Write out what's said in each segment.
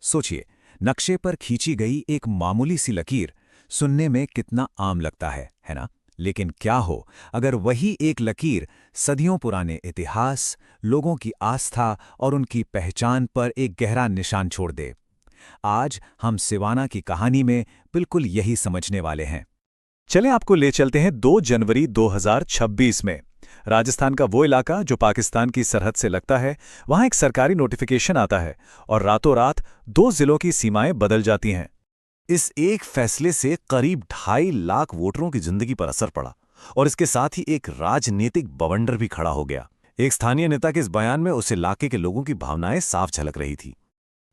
सोचिए, नक्शे पर खींची गई एक मामूली सी लकीर सुनने में कितना आम लगता है ना? लेकिन क्या हो अगर वही एक लकीर सदियों पुराने इतिहास, लोगों की आस्था और उनकी पहचान पर एक गहरा निशान छोड़ दे। आज हम सिवाना की कहानी में बिल्कुल यही समझने वाले हैं। चलें आपको ले चलते हैं 2 जनवरी 2026 में। राजस्थान का वो इलाका जो पाकिस्तान की सरहद से लगता है, वहां एक सरकारी नोटिफिकेशन आता है और रातों रात 2 जिलों की सीमाएं बदल जाती हैं। इस एक फैसले से करीब 2.5 लाख वोटरों की जिंदगी पर असर पड़ा और इसके साथ ही एक राजनीतिक बवंडर भी खड़ा हो गया। एक स्थानीय नेता के इस बयान में उस इलाके के लोगों की भावनाएं साफ झलक रही थी।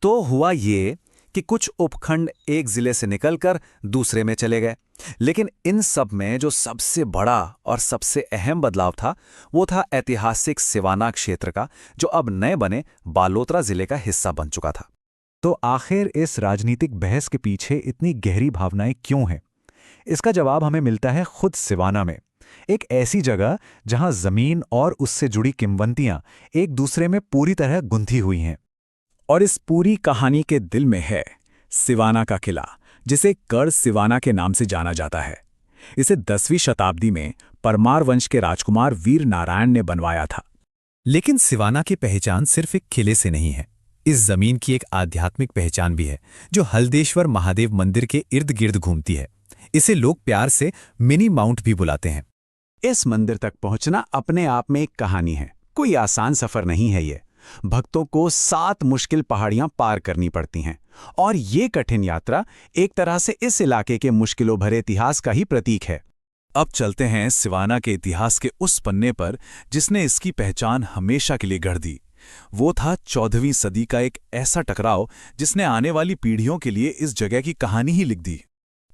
तो हुआ ये कि कुछ उपखंड एक जिले से निकलकर दूसरे में चले गए, लेकिन इन सब में जो सबसे बड़ा और सबसे अहम बदलाव था वो था ऐतिहासिक सिवाना क्षेत्र का, जो अब नए बने बालोतरा जिले का हिस्सा बन चुका था। तो आखिर इस राजनीतिक बहस के पीछे इतनी गहरी भावनाएं क्यों हैं? इसका जवाब हमें मिलता है खुद सिवाना में, एक ऐसी जगह जहां जमीन और उससे जुड़ी किंवदंतियां एक दूसरे में पूरी तरह गुंथी हुई हैं। और इस पूरी कहानी के दिल में है सिवाना का किला, जिसे गढ़ सिवाना के नाम से जाना जाता है। इसे 10वीं शताब्दी में परमार वंश के राजकुमार वीर नारायण ने बनवाया था। लेकिन सिवाना की पहचान सिर्फ एक किले से नहीं है। इस जमीन की एक आध्यात्मिक पहचान भी है, जो हल्देश्वर महादेव मंदिर के इर्द गिर्द घूमती है। इसे लोग प्यार से मिनी माउंट भी बुलाते हैं। इस मंदिर तक पहुंचना अपने आप में एक कहानी है। कोई आसान सफर नहीं है ये। भक्तों को 7 मुश्किल पहाड़ियां पार करनी पड़ती हैं, और ये कठिन यात्रा एक तरह से इस इलाके के मुश्किलों भरे इतिहास का ही प्रतीक है। अब चलते हैं सिवाना के इतिहास के उस पन्ने पर जिसने इसकी पहचान हमेशा के लिए गढ़ दी। वो था 14वीं सदी का एक ऐसा टकराव जिसने आने वाली पीढ़ियों के लिए इस जगह की कहानी ही लिख दी।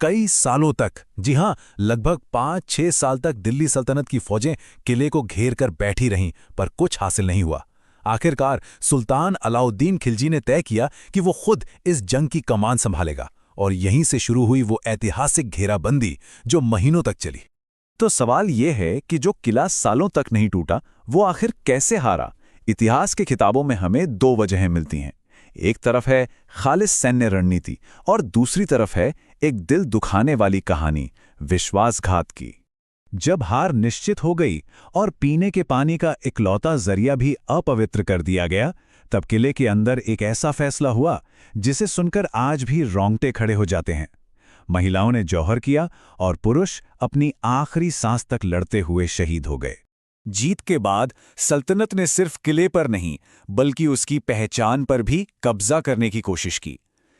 कई सालों तक, जी हां, लगभग 5-6 साल तक दिल्ली सल्तनत की फौजें किले को घेर कर बैठी रहीं, पर कुछ हासिल नहीं हुआ। आखिरकार सुल्तान अलाउद्दीन खिलजी ने तय किया कि वो खुद इस जंग की कमान संभालेगा, और यहीं से शुरू हुई वो ऐतिहासिक घेराबंदी जो महीनों तक चली। तो सवाल ये है कि जो किला सालों तक नहीं टूटा, वो आखिर कैसे हारा? इतिहास की किताबों में हमें 2 वजहें मिलती हैं। एक तरफ है खालिस सैन्य रणनीति और दूसरी तरफ है एक दिल दुखाने वाली कहानी, विश्वासघात की। जब हार निश्चित हो गई और पीने के पानी का इकलौता जरिया भी अपवित्र कर दिया गया, तब किले के अंदर एक ऐसा फैसला हुआ जिसे सुनकर आज भी रोंगटे खड़े हो जाते हैं। महिलाओं ने जौहर किया और पुरुष अपनी आखिरी सांस तक लड़ते हुए शहीद हो गए। जीत के बाद सल्तनत ने सिर्फ किले पर नहीं, बल्कि उसकी पहचान पर भी कब्जा करने की कोशिश की।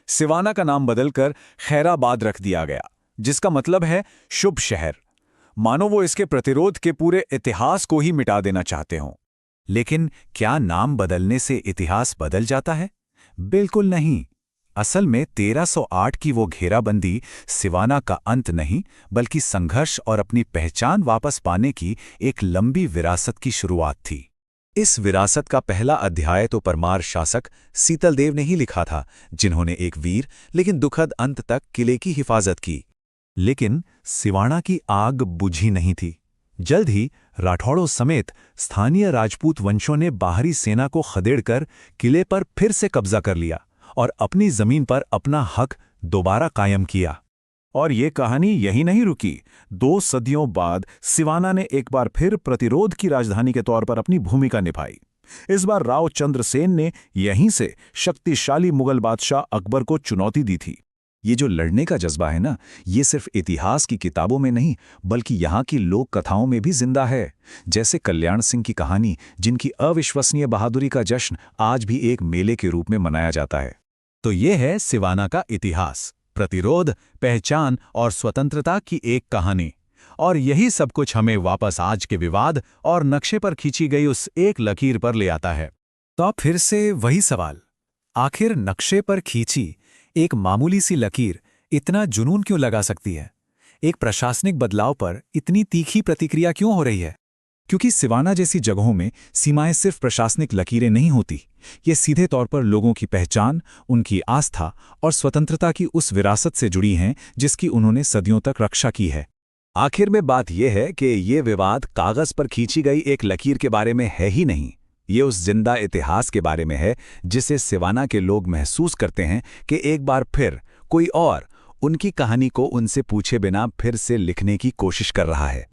सिवाना का नाम बदलकर खैराबाद रख दिया गया, जिसका मतलब है शुभ शहर। मानो वो इसके प्रतिरोध के पूरे इतिहास को ही मिटा देना चाहते हों। लेकिन क्या नाम बदलने से इतिहास बदल जाता है? बिल्कुल नहीं। असल में 1308 की वो घेराबंदी सिवाना का अंत नहीं, बल्कि संघर्ष और अपनी पहचान वापस पाने की एक लंबी विरासत की शुरुआत थी। इस विरासत का पहला अध्याय तो परमार शासक सीतलदेव ने ही लिखा था, जिन्होंने एक वीर लेकिन दुखद अंत तक किले की हिफाजत की। लेकिन सिवाना की आग बुझी नहीं थी। जल्द ही राठौड़ों समेत स्थानीय राजपूत वंशों ने बाहरी सेना को खदेड़कर किले पर फिर से कब्जा कर लिया और अपनी जमीन पर अपना हक दोबारा कायम किया। और ये कहानी यही नहीं रुकी। 2 सदियों बाद सिवाना ने एक बार फिर प्रतिरोध की राजधानी के तौर पर अपनी भूमिका निभाई। इस बार राव चंद्रसेन ने यहीं से शक्तिशाली मुगल बादशाह अकबर को चुनौती दी थी। ये जो लड़ने का जज्बा है ना, ये सिर्फ इतिहास की किताबों में नहीं, बल्कि यहाँ की लोक कथाओं में भी जिंदा है। जैसे कल्याण सिंह की कहानी, जिनकी अविश्वसनीय बहादुरी का जश्न आज भी एक मेले के रूप में मनाया जाता है। तो ये है सिवाना का इतिहास, प्रतिरोध, पहचान और स्वतंत्रता की एक कहानी। और यही सब कुछ हमें वापस आज के विवाद और नक्शे पर खींची गई उस एक लकीर पर ले आता है। तो अब फिर से वही सवाल, आखिर नक्शे पर खींची एक मामूली सी लकीर इतना जुनून क्यों लगा सकती है? एक प्रशासनिक बदलाव पर इतनी तीखी प्रतिक्रिया क्यों हो रही है? क्योंकि सिवाना जैसी जगहों में सीमाएं सिर्फ प्रशासनिक लकीरें नहीं होती, ये सीधे तौर पर लोगों की पहचान, उनकी आस्था और स्वतंत्रता की उस विरासत से जुड़ी हैं जिसकी उन्होंने सदियों तक रक्षा की है। आखिर में बात यह है कि ये विवाद कागज पर खींची गई एक लकीर के बारे में है ही नहीं, ये उस जिंदा इतिहास के बारे में है जिसे सिवाना के लोग महसूस करते हैं कि एक बार फिर कोई और उनकी कहानी को उनसे पूछे बिना फिर से लिखने की कोशिश कर रहा है।